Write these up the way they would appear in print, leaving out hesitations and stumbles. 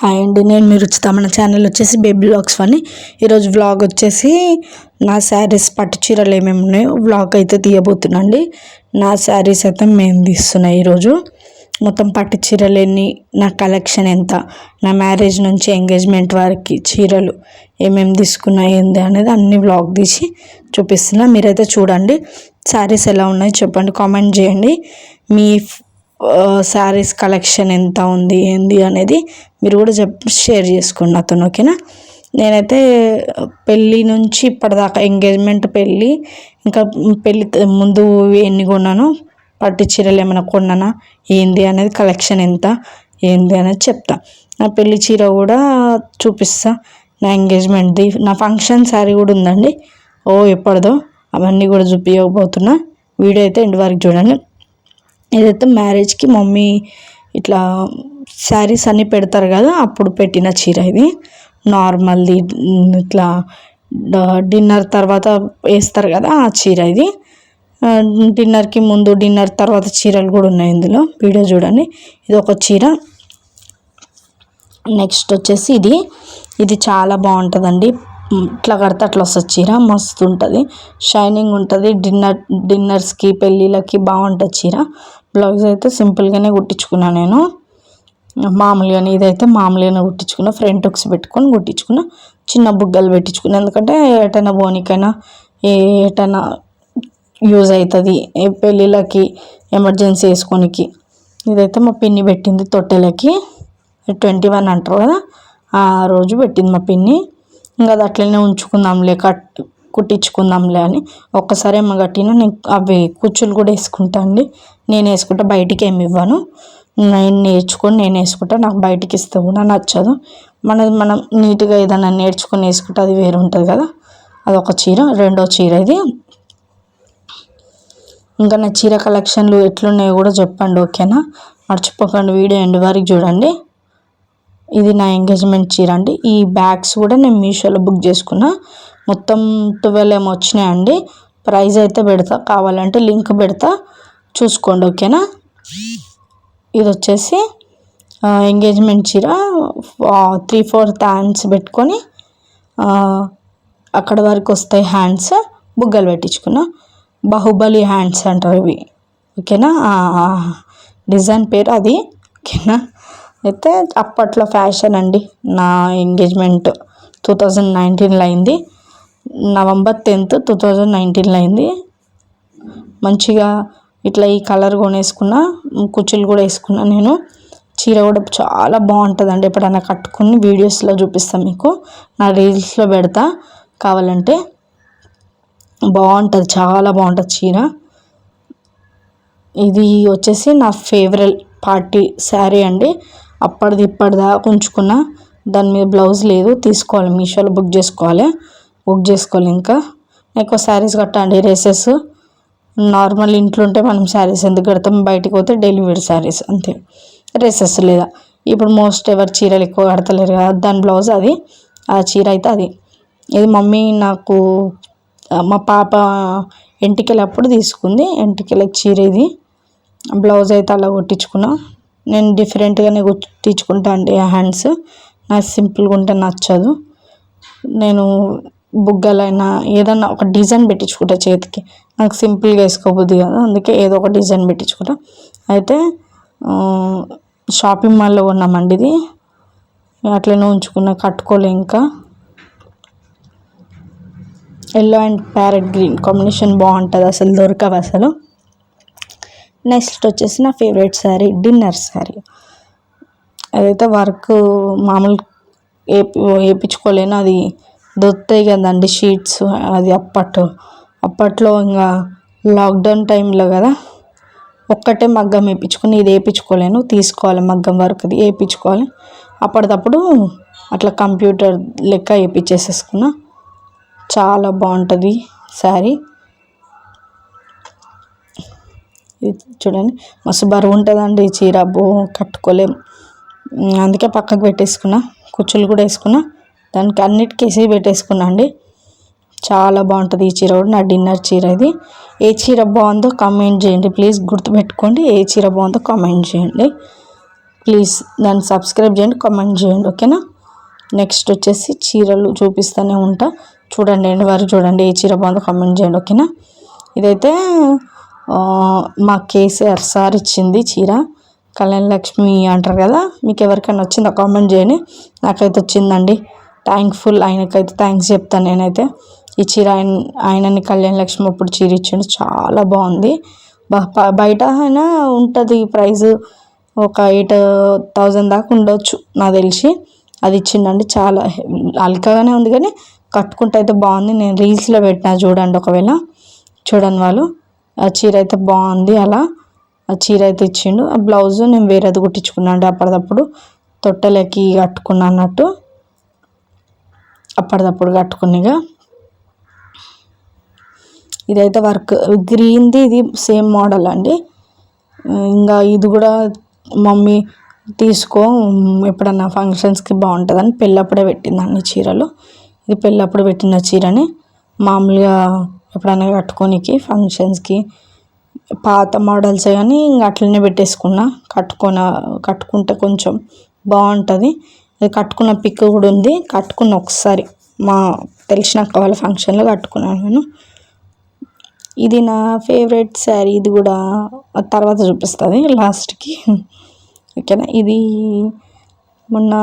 Hi అండి, నేను మీరు రుచిత. మన ఛానల్ వచ్చేసి బేబీ బ్లాగ్స్ అని. ఈరోజు వ్లాగ్ వచ్చేసి నా శారీస్ పట్టు చీరలు ఏమేమి ఉన్నాయో వ్లాగ్ అయితే తీయబోతున్నాండి. నా శారీస్ అయితే మేము తీస్తున్నాయి ఈరోజు. మొత్తం పట్టు చీరలు ఎన్ని, నా కలెక్షన్ ఎంత, నా మ్యారేజ్ నుంచి ఎంగేజ్మెంట్ వరకు చీరలు ఏమేమి తీసుకున్నాయి ఏంది అనేది అన్ని వ్లాగ్ తీసి చూపిస్తున్నా. మీరైతే చూడండి. శారీస్ ఎలా ఉన్నాయో చెప్పండి, కామెంట్ చేయండి. మీ శారీస్ కలెక్షన్ ఎంత ఉంది ఏంది అనేది మీరు కూడా షేర్ చేసుకోండి నాతో, ఓకేనా. నేనైతే పెళ్ళి నుంచి ఇప్పటిదాకా ఎంగేజ్మెంట్, పెళ్ళి, ఇంకా పెళ్ళి ముందు ఎన్ని కొన్నాను, పట్టు చీరలు ఏమైనా కొన్నానా ఏంది అనేది, కలెక్షన్ ఎంత ఏంది అనేది చెప్తా. నా పెళ్ళి చీర కూడా చూపిస్తా, నా ఎంగేజ్మెంట్ది, నా ఫంక్షన్ శారీ కూడా ఉందండి. ఎప్పటిదో అవన్నీ కూడా చూపించబోతున్నా. వీడియో అయితే ఎండ్ వరకు చూడండి. ఏదైతే మ్యారేజ్కి మమ్మీ ఇట్లా శారీస్ అన్నీ పెడతారు కదా, అప్పుడు పెట్టిన చీర ఇది. నార్మల్ది ఇట్లా డిన్నర్ తర్వాత వేస్తారు కదా ఆ చీర ఇది. డిన్నర్కి ముందు, డిన్నర్ తర్వాత చీరలు కూడా ఉన్నాయి ఇందులో, వీడియో చూడండి. ఇది ఒక చీర. నెక్స్ట్ వచ్చేసి ఇది చాలా బాగుంటుందండి. ఇట్లా కడితే అట్లా వస్తుంది చీర, మస్తు ఉంటుంది, షైనింగ్ ఉంటుంది. డిన్నర్స్కి పెళ్ళిళ్ళకి బాగుంటుంది చీర. బ్లౌజ్ అయితే సింపుల్గానే కుట్టించుకున్నా నేను, మామూలుగానే. ఇదైతే మామూలుగానే కుట్టించుకున్నా, ఫ్రంట్ హుక్స్ పెట్టుకొని కుట్టించుకున్నా, చిన్న బుగ్గలు పెట్టించుకున్నా. ఎందుకంటే ఎటైనా బోనికైనా ఎటైనా యూజ్ అవుతుంది, పెళ్ళిళ్ళకి ఎమర్జెన్సీ వేసుకోనికి. ఇదైతే మా పిన్ని పెట్టింది తొట్టెలకి, 21 అంటారు కదా, ఆ రోజు పెట్టింది మా పిన్ని. ఇంకా అది అట్లనే ఉంచుకుందాంలే, కుట్టించుకుందాంలే అని ఒక్కసారి ఏమో కట్టినా. నేను అవి కుచ్చులు కూడా వేసుకుంటా అండి. నేను వేసుకుంటా, బయటికి ఏమి ఇవ్వను. నేను నేర్చుకొని నేను వేసుకుంటా, నాకు బయటికి ఇస్తే కూడా నచ్చదు. మనం నీట్గా ఏదైనా నేర్చుకొని వేసుకుంటే అది వేరు ఉంటుంది కదా. అదొక చీర. రెండో చీర ఇది. ఇంకా నా చీర కలెక్షన్లు ఎట్లున్నాయో కూడా చెప్పండి, ఓకేనా. మర్చిపోకండి, వీడియో ఎండ్ వరకు చూడండి. ఇది నా ఎంగేజ్మెంట్ చీర అండి. ఈ బ్యాగ్స్ కూడా నేను మీషోలో బుక్ చేసుకున్నా. మొత్తం 12 ఏమో వచ్చినాయండి. ప్రైస్ అయితే పెడతా, కావాలంటే లింక్ పెడతా, చూసుకోండి, ఓకేనా. ఇది వచ్చేసి ఎంగేజ్మెంట్ చీర. 3/4 హ్యాండ్స్ పెట్టుకొని అక్కడ వరకు వస్తాయి హ్యాండ్స్, బుగ్గలు పెట్టించుకున్నా. బాహుబలి హ్యాండ్స్ అంటారు ఇవి, ఓకేనా. డిజైన్ పేరు అది, ఓకేనా. అయితే అప్పట్లో ఫ్యాషన్ అండి. నా ఎంగేజ్మెంట్ 2019లో అయింది, November 10th 2019లో అయింది. మంచిగా ఇట్లా ఈ కలర్ కొనేసుకున్నా, కుచ్చులు కూడా వేసుకున్నా నేను. చీర కూడా చాలా బాగుంటుందండి. ఎప్పుడైనా కట్టుకుని వీడియోస్లో చూపిస్తాను మీకు, నా రీల్స్లో పెడతా కావాలంటే. బాగుంటుంది, చాలా బాగుంటుంది చీర. ఇది వచ్చేసి నా ఫేవరెట్ పార్టీ శారీ అండి. అప్పటిది ఇప్పటిదాకా ఉంచుకున్నా. దాని మీద బ్లౌజ్ లేదు, తీసుకోవాలి, మీషోలో బుక్ చేసుకోవాలి. ఇంకా ఎక్కువ శారీస్ కట్టండి, డ్రెస్సెస్. నార్మల్ ఇంట్లో ఉంటే మనం శారీస్ ఎందుకు కడతాం, బయటకు పోతే డైలీ వేర్ శారీస్ అంతే, డ్రెస్సెస్. లేదా ఇప్పుడు మోస్ట్ ఎవరు చీరలు ఎక్కువ కడతలేరు కదా, దాని బ్లౌజ్ అది, ఆ చీర అయితే అది. ఇది మమ్మీ నాకు మా పాప ఎంటికలప్పుడు తీసుకుంది, ఎంటికల చీర ఇది. బ్లౌజ్ అయితే అలా కుట్టించుకున్నా. నేను డిఫరెంట్గానే కుట్టించుకుంటా అండి హ్యాండ్స్. నాకు సింపుల్గా ఉంటే నచ్చదు. నేను బుగ్గలైనా ఏదన్నా ఒక డిజైన్ పెట్టించుకుంటా చేతికి, నాకు సింపుల్గా వేసుకోబుద్ది కదా, అందుకే ఏదో ఒక డిజైన్ పెట్టించుకుంటా. అయితే షాపింగ్ మాల్లో కొన్నామండి ఇది, అట్లనే ఉంచుకున్నా, కట్టుకోలే. ఇంకా yellow and parrot green combination బాగుంటుంది, అసలు దొరకవు అసలు. నెక్స్ట్ వచ్చేసి నా ఫేవరెట్ శారీ, డిన్నర్ శారీ. అదైతే వర్క్ మామూలు వేయించుకోలేను, అది దొరుకుతాయి కదండి షీట్స్. అది అప్పట్లో ఇంకా లాక్డౌన్ టైంలో కదా, ఒక్కటే మగ్గం వేయించుకుని, ఇది వేయించుకోలేను, తీసుకోవాలి మగ్గం వర్క్ది వేయించుకోవాలి. అప్పటికప్పుడు అట్లా కంప్యూటర్ లెక్క వేయించేసేసుకున్నా. చాలా బాగుంటుంది శారీ. ఇది చూడండి, మస్తు బరువు ఉంటుందండి ఈ చీర, కట్టుకోలేం. అందుకే పక్కకు పెట్టేసుకున్నా, కుచ్చులు కూడా వేసుకున్నా, దానికి అన్నిటికీ వేసి పెట్టేసుకున్నా అండి. చాలా బాగుంటుంది ఈ చీర కూడా, నా డిన్నర్ చీర ఇది. ఏ చీర బాగుందో కామెంట్ చేయండి ప్లీజ్, గుర్తుపెట్టుకోండి. ఏ చీర బాగుందో కామెంట్ చేయండి. ప్లీజ్ దాన్ని సబ్స్క్రైబ్ చేయండి, కామెంట్ చేయండి, ఓకేనా. నెక్స్ట్ వచ్చేసి చీరలు చూపిస్తూనే ఉంటా, చూడండి ఎండ్ వరకు చూడండి. ఏ చీర బాగుందో కామెంట్ చేయండి, ఓకేనా. ఇదైతే మా కేసీఆర్ సార్ ఇచ్చింది చీర, కళ్యాణ లక్ష్మి అంటారు కదా. మీకు ఎవరికైనా వచ్చిందో కామెంట్ చేయండి. నాకైతే వచ్చిందండి. థ్యాంక్ఫుల్, ఆయనకైతే థ్యాంక్స్ చెప్తాను నేనైతే. ఈ చీర ఆయనని కళ్యాణ లక్ష్మి అప్పుడు చీర ఇచ్చిండు, చాలా బాగుంది. బయట అయినా ఉంటుంది ప్రైస్ ఒక 8,000 దాకా ఉండొచ్చు నాకు తెలిసి. అది ఇచ్చిండండి, చాలా అల్కగానే ఉంది కానీ కట్టుకుంటే అయితే బాగుంది. నేను రీల్స్లో పెట్టినా చూడండి, ఒకవేళ చూడండి వాళ్ళు. ఆ చీర అయితే బాగుంది. అలా ఆ చీర అయితే ఇచ్చిండు. ఆ బ్లౌజ్ నేను వేరేది కుట్టించుకున్నాను అప్పటిదప్పుడు, తొట్టెలకి కట్టుకున్నా అన్నట్టు, అప్పటిదప్పుడు కట్టుకునిగా. ఇదైతే వర్క్ గ్రీన్ది, ఇది సేమ్ మోడల్ అండి. ఇంకా ఇది కూడా మమ్మీ తీసుకో ఎప్పుడన్నా ఫంక్షన్స్కి బాగుంటుందని పెళ్ళప్పుడే పెట్టిందండి చీరలు. ఇది పెళ్ళప్పుడు పెట్టిన చీరని మామూలుగా ఎప్పుడైనా కట్టుకోనికి ఫంక్షన్స్కి, పాత మోడల్సే కానీ ఇంకా అట్లనే పెట్టేసుకున్నా. కట్టుకుంటే కొంచెం బాగుంటుంది. అది కట్టుకున్న పిక్ కూడా ఉంది. కట్టుకున్న ఒకసారి మా తెలిసిన అక్క వాళ్ళ ఫంక్షన్లో కట్టుకున్నాను నేను. ఇది నా ఫేవరెట్ శారీ. ఇది కూడా తర్వాత చూపిస్తుంది లాస్ట్కి, ఓకేనా. ఇది మొన్న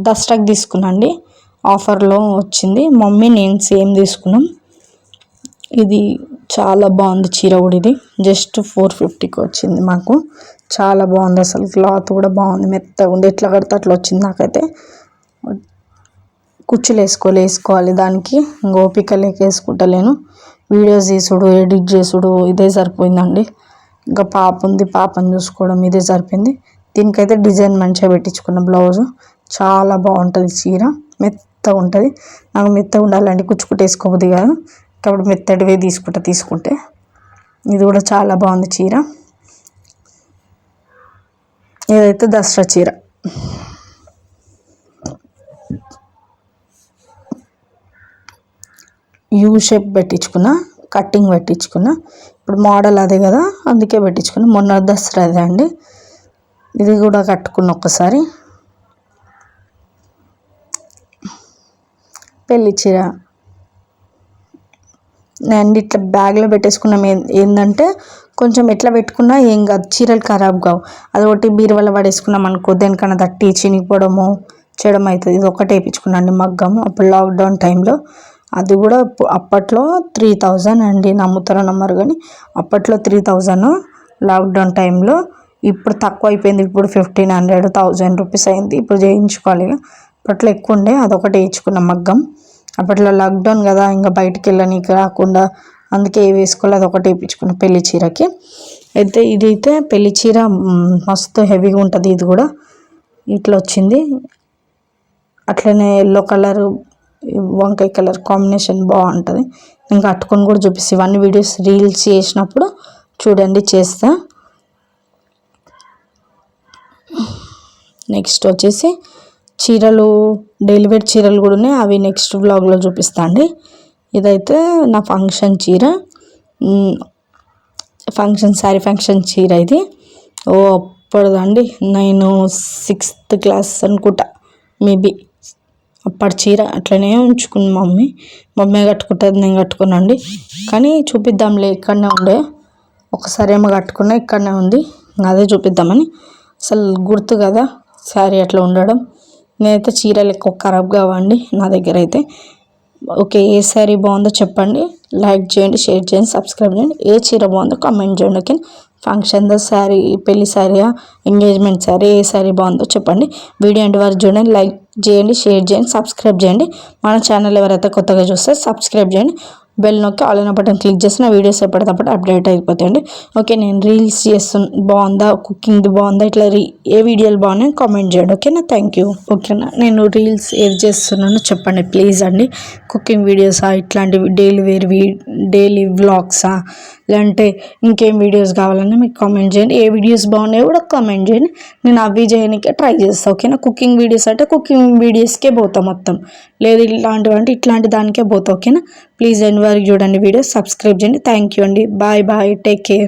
దసరాకి తీసుకున్నాండి, ఆఫర్లో వచ్చింది. మమ్మీ నేను సేమ్ తీసుకున్నాం. ఇది చాలా బాగుంది చీర కూడా. ఇది జస్ట్ 450కి వచ్చింది మాకు. చాలా బాగుంది అసలు, క్లాత్ కూడా బాగుంది, మెత్తగా ఉంది. ఎట్లా కడితే అట్లా వచ్చింది. నాకైతే కుచ్చులు వేసుకోవాలి దానికి, ఓపిక లేక వేసుకుంటలేను. వీడియోస్ తీసుడు, ఎడిట్ చేసుడు ఇదే సరిపోయిందండి. ఇంకా పాప ఉంది, పాపని చూసుకోవడం ఇదే సరిపోయింది. దీనికైతే డిజైన్ మంచిగా పెట్టించుకున్న బ్లౌజు. చాలా బాగుంటుంది చీర, మెత్తగా ఉంటుంది. నాకు మెత్తగా ఉండాలండి, కుచ్చుకుంటే వేసుకోబుద్ది కాదు కాబట్టి మెత్తడివే తీసుకుంటే. ఇది కూడా చాలా బాగుంది చీర. ఇదైతే దసరా చీర. యూ షేప్ పెట్టించుకున్నా, కట్టింగ్ పెట్టించుకున్నా. ఇప్పుడు మోడల్ అదే కదా, అందుకే పెట్టించుకున్నా. మొన్న దసరా అదే అండి. ఇది కూడా కట్టుకున్న ఒక్కసారి. పెళ్లి చీర నేను ఇట్లా బ్యాగ్లో పెట్టేసుకున్నాం. ఏంటంటే కొంచెం ఎట్లా పెట్టుకున్నా ఏం కాదు, చీరలు ఖరాబ్ కావు. అది ఒకటి బీరువాలో పడేసుకున్నాం అనుకో, దేనికన్నా తట్టి చినిగిపోవడము చేయడం అవుతుంది. ఇది ఒకటి వేయించుకున్నాండి మగ్గము, అప్పుడు లాక్డౌన్ టైంలో. అది కూడా అప్పట్లో 3,000 అండి, నమ్ముతారో నమ్మరు కానీ అప్పట్లో 3,000 లాక్డౌన్ టైంలో. ఇప్పుడు తక్కువ అయిపోయింది, ఇప్పుడు 1,500 1,000 రూపీస్ అయింది. ఇప్పుడు చేయించుకోవాలి. అప్పట్లో ఎక్కువ ఉండే, అదొకటి వేయించుకున్నాం మగ్గం. అప్పట్లో లాక్డౌన్ కదా, ఇంకా బయటికి వెళ్ళనీకి రాకుండా, అందుకే వేసుకోవాలి. అదొకటి వేయించుకున్నాం పెళ్లి చీరకి. అయితే ఇదైతే పెళ్లి చీర మస్తు హెవీగా ఉంటుంది. ఇది కూడా ఇట్లా వచ్చింది. అట్లనే ఎల్లో కలరు, వంకాయ కలర్ కాంబినేషన్ బాగుంటుంది. ఇంకా కట్టుకొని కూడా చూపిస్తాను. ఇవన్నీ వీడియోస్ రీల్స్ చేసినప్పుడు చూడండి, చేస్తా. నెక్స్ట్ వచ్చేసి చీరలు, డైలీ వేర్ చీరలు కూడా ఉన్నాయి, అవి నెక్స్ట్ వ్లాగ్లో చూపిస్తా అండి. ఇదైతే నా ఫంక్షన్ చీర, శారీ ఫంక్షన్ చీర ఇది. అప్పటిదండి, నేను 6th క్లాస్ అనుకుంటా మేబీ. అప్పటి చీర అట్లనే ఉంచుకుని మమ్మీ కట్టుకుంటుంది, నేను కట్టుకున్నాండి. కానీ చూపిద్దాంలే, ఇక్కడనే ఉండే. ఒకసారి ఏమో కట్టుకున్నా, ఇక్కడనే ఉంది, అదే చూపిద్దామని. అసలు గుర్తు కదా శారీ అట్లా ఉండడం. నేనైతే చీరలు ఎక్కువ ఖరాబ్ కావండి నా దగ్గర అయితే. ఓకే, ఏ శారీ బాగుందో చెప్పండి, లైక్ చేయండి, షేర్ చేయండి, సబ్స్క్రైబ్ చేయండి. ఏ చీర బాగుందో కామెంట్ చేయండి, ఓకే. ఫంక్షన్దా శారీ, పెళ్లి శారీయా, ఎంగేజ్మెంట్ శారీ, ఏ శారీ బాగుందో చెప్పండి. వీడియో ఎండ్ వరకు చూడండి, లైక్ చేయండి, షేర్ చేయండి, సబ్స్క్రైబ్ చేయండి. మన ఛానల్ ఎవరైతే కొత్తగా చూస్తే సబ్స్క్రైబ్ చేయండి, బెల్ నొక్కి ఆల్ అనే బటన్ క్లిక్ చేసిన వీడియోస్ ఎప్పటికప్పుడు అప్డేట్ అయిపోతాయండి, ఓకే. నేను రీల్స్ బాగుందా, కుకింగ్ది బాగుందా, ఇట్లా ఏ వీడియోలు బాగున్నాయి కామెంట్ చేయండి, ఓకేనా. థ్యాంక్ యూ, ఓకేనా. నేను రీల్స్ ఏది చేస్తున్నానో చెప్పండి ప్లీజ్ అండి. కుకింగ్ వీడియోసా, ఇట్లాంటివి డైలీ వ్లాగ్సా, లేదంటే ఇంకేం వీడియోస్ కావాలన్నా మీకు కామెంట్ చేయండి. ఏ వీడియోస్ బాగున్నాయో కూడా కామెంట్ చేయండి, నేను అవి చేయడానికే ట్రై చేస్తాను, ఓకేనా. కుకింగ్ వీడియోస్ అంటే కుకింగ్ వీడియోస్కే పోతాం మొత్తం, లేదు ఇట్లాంటివి అంటే ఇట్లాంటి దానికే పోతాం, ఓకేనా. ప్లీజ్ ఎండ్ వరకు చూడండి, వీడియో సబ్స్క్రైబ్ చేయండి. థ్యాంక్ యూ అండి, బాయ్ బాయ్, టేక్ కేర్.